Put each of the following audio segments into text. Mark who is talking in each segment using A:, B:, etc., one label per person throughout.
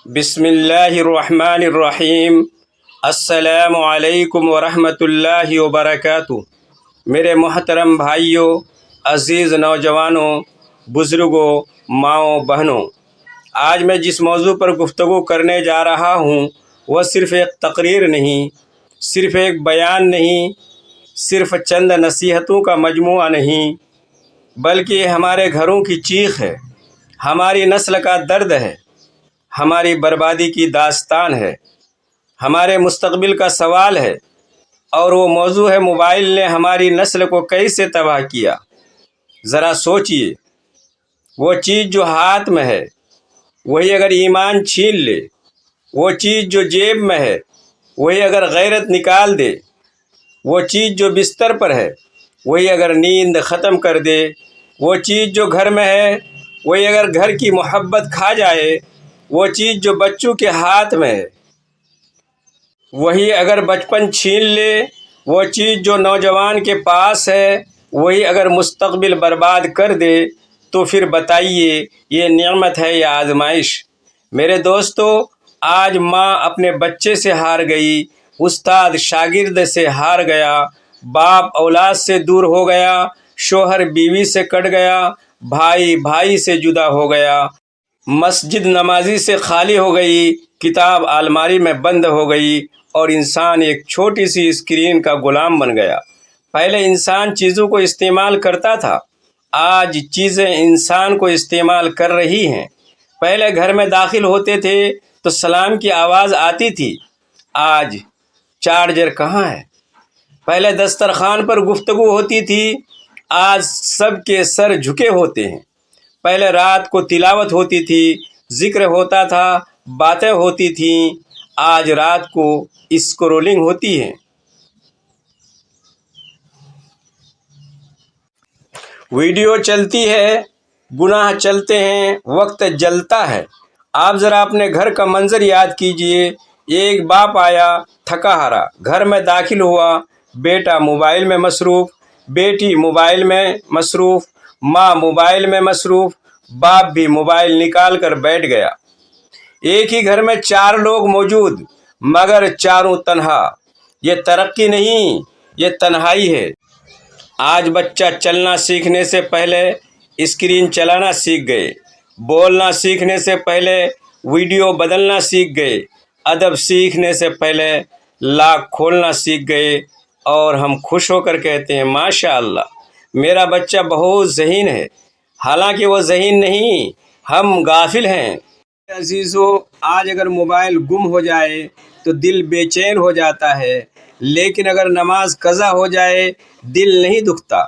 A: بسم اللہ الرحمن الرحیم۔ السلام علیکم ورحمۃ اللہ وبرکاتہ۔ میرے محترم بھائیوں، عزیز نوجوانوں، بزرگوں، ماؤں بہنوں، آج میں جس موضوع پر گفتگو کرنے جا رہا ہوں وہ صرف ایک تقریر نہیں، صرف ایک بیان نہیں، صرف چند نصیحتوں کا مجموعہ نہیں، بلکہ ہمارے گھروں کی چیخ ہے، ہماری نسل کا درد ہے، ہماری بربادی کی داستان ہے، ہمارے مستقبل کا سوال ہے۔ اور وہ موضوع ہے، موبائل نے ہماری نسل کو کیسے تباہ کیا۔ ذرا سوچئے، وہ چیز جو ہاتھ میں ہے وہی اگر ایمان چھین لے، وہ چیز جو جیب میں ہے وہی اگر غیرت نکال دے، وہ چیز جو بستر پر ہے وہی اگر نیند ختم کر دے، وہ چیز جو گھر میں ہے وہی اگر گھر کی محبت کھا جائے، وہ چیز جو بچوں کے ہاتھ میں ہے وہی اگر بچپن چھین لے، وہ چیز جو نوجوان کے پاس ہے وہی اگر مستقبل برباد کر دے، تو پھر بتائیے یہ نعمت ہے یا آزمائش؟ میرے دوستو، آج ماں اپنے بچے سے ہار گئی، استاد شاگرد سے ہار گیا، باپ اولاد سے دور ہو گیا، شوہر بیوی سے کٹ گیا، بھائی بھائی سے جدا ہو گیا، مسجد نمازی سے خالی ہو گئی، کتاب الماری میں بند ہو گئی، اور انسان ایک چھوٹی سی اسکرین کا غلام بن گیا۔ پہلے انسان چیزوں کو استعمال کرتا تھا، آج چیزیں انسان کو استعمال کر رہی ہیں۔ پہلے گھر میں داخل ہوتے تھے تو سلام کی آواز آتی تھی، آج چارجر کہاں ہے؟ پہلے دسترخوان پر گفتگو ہوتی تھی، آج سب کے سر جھکے ہوتے ہیں۔ پہلے رات کو تلاوت ہوتی تھی، ذکر ہوتا تھا، باتیں ہوتی تھیں، آج رات کو اسکرولنگ ہوتی ہے۔ ویڈیو چلتی ہے، گناہ چلتے ہیں، وقت جلتا ہے۔ آپ ذرا اپنے گھر کا منظر یاد کیجئے، ایک باپ آیا تھکا ہارا، گھر میں داخل ہوا، بیٹا موبائل میں مصروف، بیٹی موبائل میں مصروف، ماں موبائل میں مصروف، باپ بھی موبائل نکال کر بیٹھ گیا۔ ایک ہی گھر میں 4 لوگ موجود مگر چاروں تنہا۔ یہ ترقی نہیں، یہ تنہائی ہے۔ آج بچہ چلنا سیکھنے سے پہلے اسکرین چلانا سیکھ گئے، بولنا سیکھنے سے پہلے ویڈیو بدلنا سیکھ گئے، ادب سیکھنے سے پہلے لاک کھولنا سیکھ گئے، اور ہم خوش ہو کر کہتے ہیں ماشاء اللہ میرا بچہ بہت ذہین ہے، حالانکہ وہ ذہین نہیں، ہم غافل ہیں۔ عزیزو، آج اگر موبائل گم ہو جائے تو دل بے چین ہو جاتا ہے، لیکن اگر نماز قضا ہو جائے دل نہیں دکھتا۔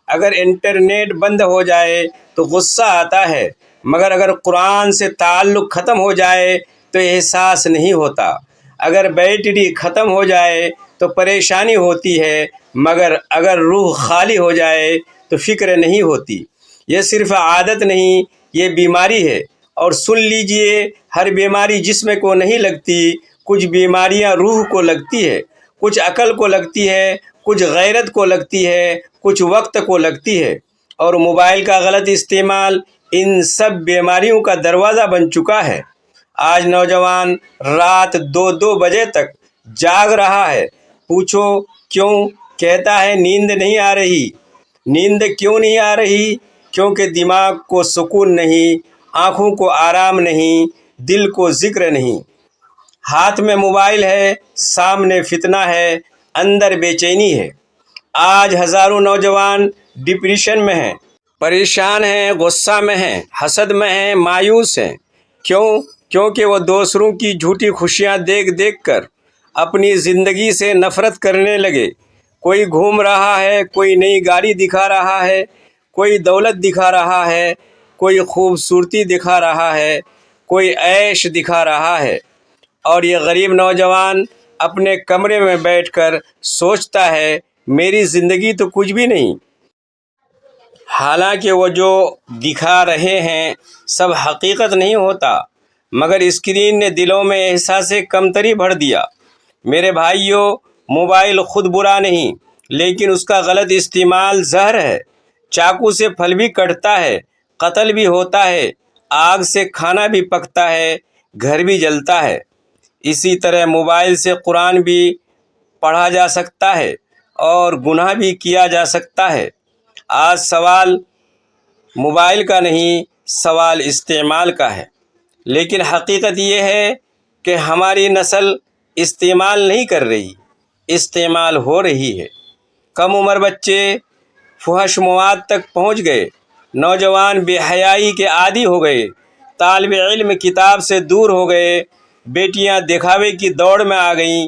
A: اگر انٹرنیٹ بند ہو جائے تو غصہ آتا ہے، مگر اگر قرآن سے تعلق ختم ہو جائے تو احساس نہیں ہوتا۔ اگر بیٹری ختم ہو جائے تو پریشانی ہوتی ہے، مگر اگر روح خالی ہو جائے تو فکر نہیں ہوتی۔ یہ صرف عادت نہیں، یہ بیماری ہے۔ اور سن لیجئے، ہر بیماری جسم کو نہیں لگتی، کچھ بیماریاں روح کو لگتی ہے، کچھ عقل کو لگتی ہے، کچھ غیرت کو لگتی ہے، کچھ وقت کو لگتی ہے، اور موبائل کا غلط استعمال ان سب بیماریوں کا دروازہ بن چکا ہے۔ آج نوجوان رات 2 بجے تک جاگ رہا ہے، پوچھو کیوں؟ کہتا ہے نیند نہیں آ رہی۔ نیند کیوں نہیں آ رہی؟ کیونکہ دماغ کو سکون نہیں، آنکھوں کو آرام نہیں، دل کو ذکر نہیں۔ ہاتھ میں موبائل ہے، سامنے فتنہ ہے، اندر بے چینی ہے۔ آج ہزاروں نوجوان ڈپریشن میں ہیں، پریشان ہیں، غصہ میں ہیں، حسد میں ہیں، مایوس ہیں۔ کیوں؟ کیونکہ وہ دوسروں کی جھوٹی خوشیاں دیکھ دیکھ کر اپنی زندگی سے نفرت کرنے لگے۔ کوئی گھوم رہا ہے، کوئی نئی گاڑی دکھا رہا ہے، کوئی دولت دکھا رہا ہے، کوئی خوبصورتی دکھا رہا ہے، کوئی عیش دکھا رہا ہے، اور یہ غریب نوجوان اپنے کمرے میں بیٹھ کر سوچتا ہے میری زندگی تو کچھ بھی نہیں۔ حالانکہ وہ جو دکھا رہے ہیں سب حقیقت نہیں ہوتا، مگر اسکرین نے دلوں میں احساس کمتری بھر دیا۔ میرے بھائیوں، موبائل خود برا نہیں، لیکن اس کا غلط استعمال زہر ہے۔ چاقو سے پھل بھی کٹتا ہے، قتل بھی ہوتا ہے، آگ سے کھانا بھی پکتا ہے، گھر بھی جلتا ہے۔ اسی طرح موبائل سے قرآن بھی پڑھا جا سکتا ہے اور گناہ بھی کیا جا سکتا ہے۔ آج سوال موبائل کا نہیں، سوال استعمال کا ہے۔ لیکن حقیقت یہ ہے کہ ہماری نسل استعمال نہیں کر رہی، استعمال ہو رہی ہے۔ کم عمر بچے فحش مواد تک پہنچ گئے، نوجوان بے حیائی کے عادی ہو گئے، طالب علم کتاب سے دور ہو گئے، بیٹیاں دکھاوے کی دوڑ میں آ گئیں،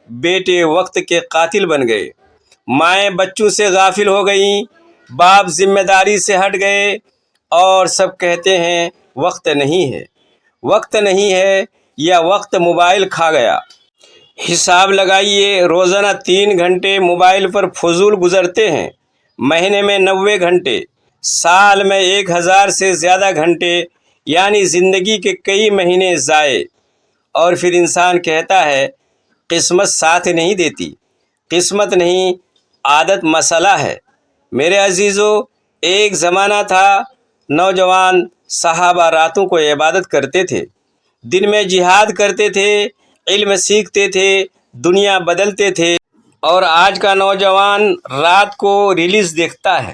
A: بیٹے وقت کے قاتل بن گئے، مائیں بچوں سے غافل ہو گئیں، باپ ذمہ داری سے ہٹ گئے، اور سب کہتے ہیں وقت نہیں ہے، وقت نہیں ہے، یا وقت موبائل کھا گیا۔ حساب لگائیے، روزانہ 3 گھنٹے موبائل پر فضول گزرتے ہیں، مہینے میں 90 گھنٹے، سال میں 1000 سے زیادہ گھنٹے، یعنی زندگی کے کئی مہینے ضائع۔ اور پھر انسان کہتا ہے قسمت ساتھ نہیں دیتی۔ قسمت نہیں، عادت مسئلہ ہے۔ میرے عزیزو، ایک زمانہ تھا نوجوان صحابہ راتوں کو عبادت کرتے تھے، دن میں جہاد کرتے تھے، علم سیکھتے تھے، دنیا بدلتے تھے۔ اور آج کا نوجوان رات کو ریلیز دیکھتا ہے،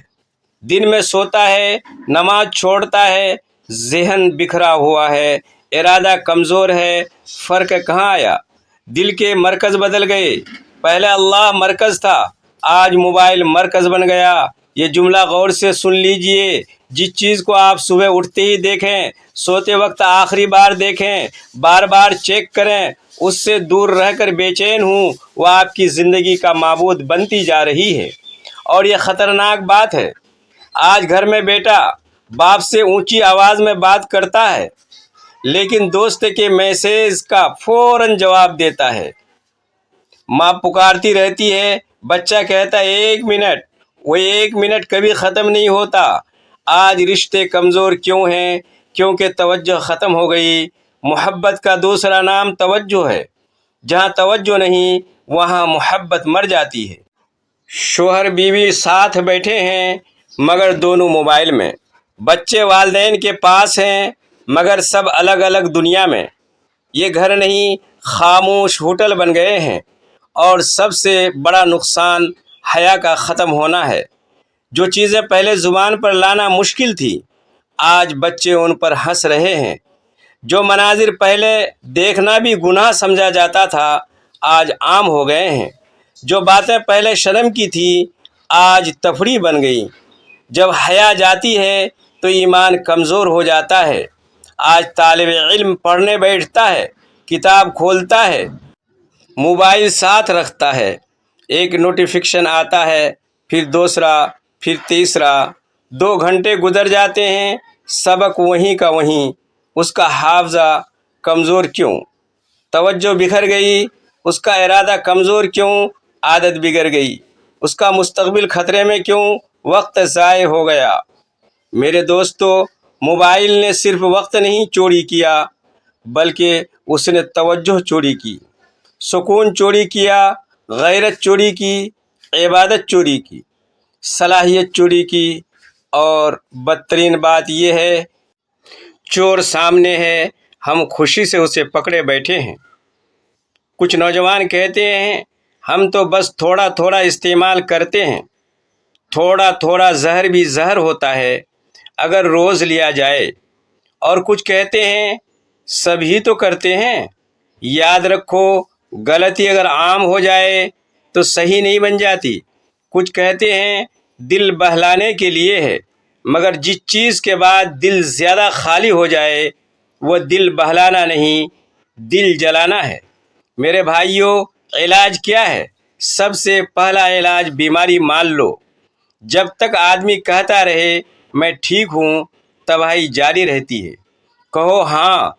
A: دن میں سوتا ہے، نماز چھوڑتا ہے، ذہن بکھرا ہوا ہے، ارادہ کمزور ہے۔ فرق کہاں آیا؟ دل کے مرکز بدل گئے۔ پہلے اللہ مرکز تھا، آج موبائل مرکز بن گیا۔ یہ جملہ غور سے سن لیجئے، جس چیز کو آپ صبح اٹھتے ہی دیکھیں، سوتے وقت آخری بار دیکھیں، بار بار چیک کریں، اس سے دور رہ کر بے چین ہوں، وہ آپ کی زندگی کا معبود بنتی جا رہی ہے۔ اور یہ خطرناک بات ہے، آج گھر میں بیٹا باپ سے اونچی آواز میں بات کرتا ہے، لیکن دوست کے میسیج کا فوراً جواب دیتا ہے۔ ماں پکارتی رہتی ہے، بچہ کہتا ہے 1 منٹ، وہ 1 منٹ کبھی ختم نہیں ہوتا۔ آج رشتے کمزور کیوں ہیں؟ کیونکہ توجہ ختم ہو گئی۔ محبت کا دوسرا نام توجہ ہے۔ جہاں توجہ نہیں، وہاں محبت مر جاتی ہے۔ شوہر بیوی ساتھ بیٹھے ہیں مگر دونوں موبائل میں، بچے والدین کے پاس ہیں مگر سب الگ الگ دنیا میں۔ یہ گھر نہیں، خاموش ہوٹل بن گئے ہیں۔ اور سب سے بڑا نقصان حیا کا ختم ہونا ہے۔ جو چیزیں پہلے زبان پر لانا مشکل تھی، آج بچے ان پر ہنس رہے ہیں۔ جو مناظر پہلے دیکھنا بھی گناہ سمجھا جاتا تھا، آج عام ہو گئے ہیں۔ جو باتیں پہلے شرم کی تھی، آج تفریح بن گئی۔ جب حیا جاتی ہے تو ایمان کمزور ہو جاتا ہے۔ آج طالب علم پڑھنے بیٹھتا ہے، کتاب کھولتا ہے، موبائل ساتھ رکھتا ہے، ایک نوٹیفیکیشن آتا ہے، پھر دوسرا، پھر تیسرا، 2 گھنٹے گزر جاتے ہیں، سبق وہیں کا وہیں۔ اس کا حافظہ کمزور کیوں؟ توجہ بکھر گئی۔ اس کا ارادہ کمزور کیوں؟ عادت بگڑ گئی۔ اس کا مستقبل خطرے میں کیوں؟ وقت ضائع ہو گیا۔ میرے دوستو، موبائل نے صرف وقت نہیں چوری کیا، بلکہ اس نے توجہ چوری کی، سکون چوری کیا، غیرت چوری کی، عبادت چوری کی، صلاحیت چوری کی، اور بدترین بات یہ ہے چور سامنے ہے، ہم خوشی سے اسے پکڑے بیٹھے ہیں۔ کچھ نوجوان کہتے ہیں ہم تو بس تھوڑا تھوڑا استعمال کرتے ہیں۔ تھوڑا تھوڑا زہر بھی زہر ہوتا ہے اگر روز لیا جائے۔ اور کچھ کہتے ہیں سبھی تو کرتے ہیں۔ یاد رکھو، غلطی اگر عام ہو جائے تو صحیح نہیں بن جاتی۔ کچھ کہتے ہیں دل بہلانے کے لیے ہے، مگر جس چیز کے بعد دل زیادہ خالی ہو جائے وہ دل بہلانا نہیں، دل جلانا ہے۔ میرے بھائیوں، علاج کیا ہے؟ سب سے پہلا علاج بیماری مان لو۔ جب تک آدمی کہتا رہے میں ٹھیک ہوں، تباہی جاری رہتی ہے۔ کہو ہاں،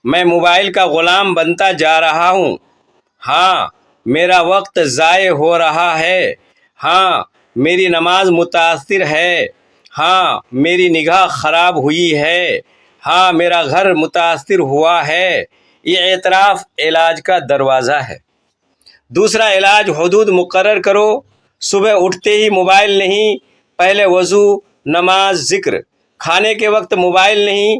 A: میں موبائل کا غلام بنتا جا رہا ہوں، ہاں میرا وقت ضائع ہو رہا ہے، ہاں میری نماز متاثر ہے، ہاں میری نگاہ خراب ہوئی ہے، ہاں میرا گھر متاثر ہوا ہے۔ یہ اعتراف علاج کا دروازہ ہے۔ دوسرا علاج حدود مقرر کرو۔ صبح اٹھتے ہی موبائل نہیں، پہلے وضو، نماز، ذکر۔ کھانے کے وقت موبائل نہیں،